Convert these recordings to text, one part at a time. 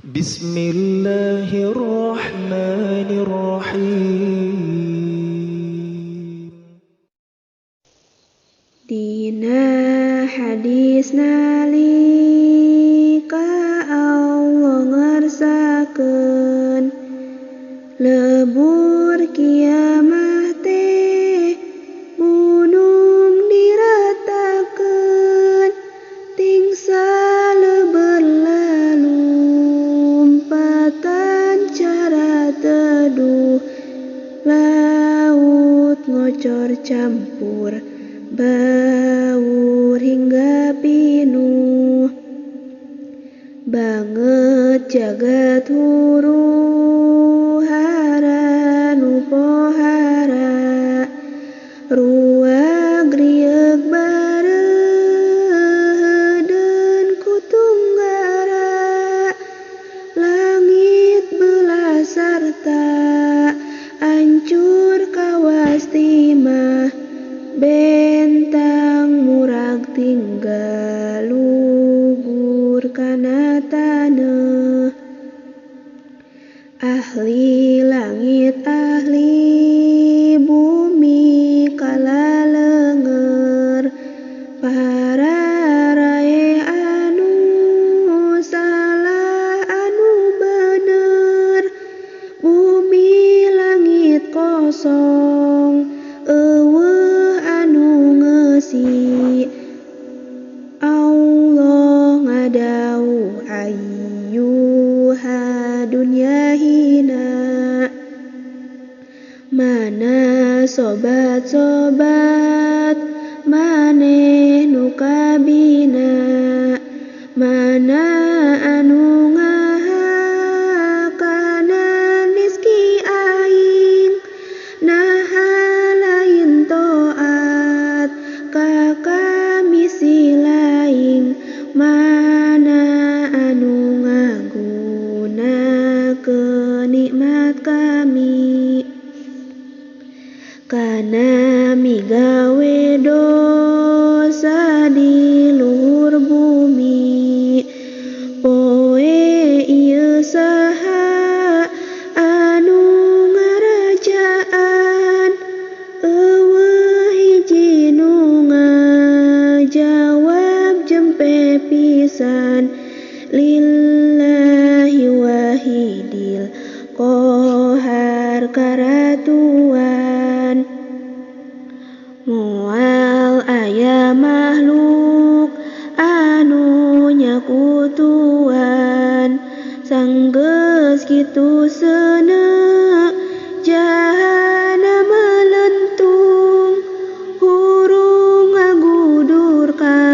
Bismillahirrahmanirrahim. Dina hadis nalika Allah ngarsakeun lebur kiamah teh gunung diratakeun ting saleubeur lalumpatan cara teduh laut ngocor campur baur hingga pinuh banget jagat huru hara nu pohara ruag rieg bareudeun ku tunggara langit belah sarta ancur kawas timah bentang murag tinggal lugur kana taneuh ahli langit ahli bumi kalaleungeur pararae anu salah anu bener bumi langit kosong eueuh anu ngeusi Allah ngadawuh ayyuha dunya hina mana sobat-sobat maneh nu kabina mana anu ngahakanan rizki aing naha lain toat ka kamisi laing mana anu ngagunakeun nikmat kami kana migawe dosa di luhur bumi poe ieu saha anu ngarajaan eueuh hiji nu ngajawab jempe pisan lillahi wahidil qahar karatuan moal aya makhluk anu nyakutuan sanggeus kitu seuneu jahanam melentung hurung ngagudur ka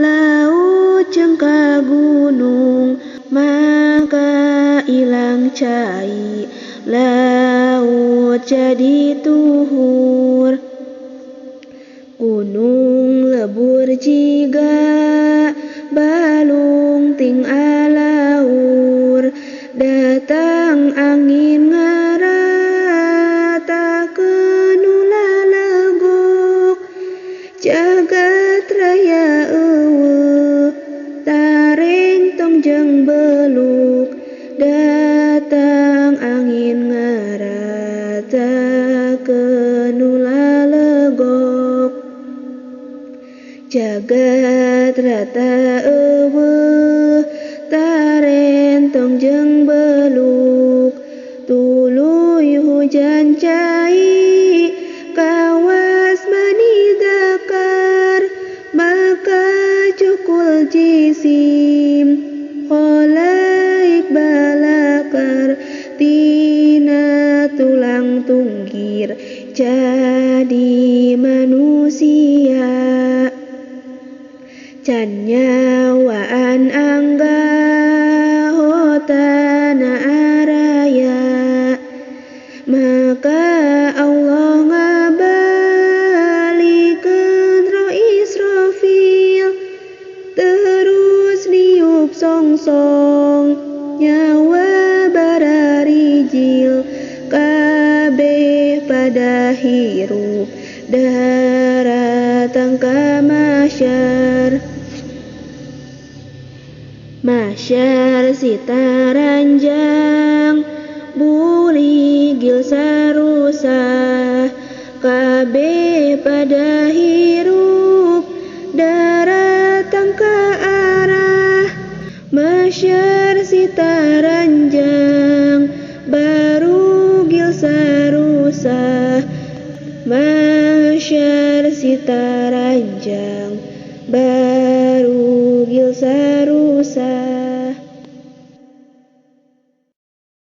laut jeung ka gunung maka ilang cai laut jadi tuhur gunung lebur jiga balung ting alaur datang angin ngaratakeun ulah legok jagat raya eueuh tareng tong jeung beluk datang angin ngaratakeun ulah legok jagat rata eueuh tarentong jeung beluk tuluy hujan cai kawas mani dakar maka cukul jisim khalaik balakar tina tulang tunggir jadi manusia can nyawaan angga hotana araya maka Allah ngabalikeun roh Israfil terus niup songsong nyawa bararijil kabeh pada hirup datang ka masyar Masyar sitaranjang buligil sarusah kabeh pada hirup daratang ke arah. Masyar sitaranjang barugil sarusah. Masyar sitaranjang barugil sarusah.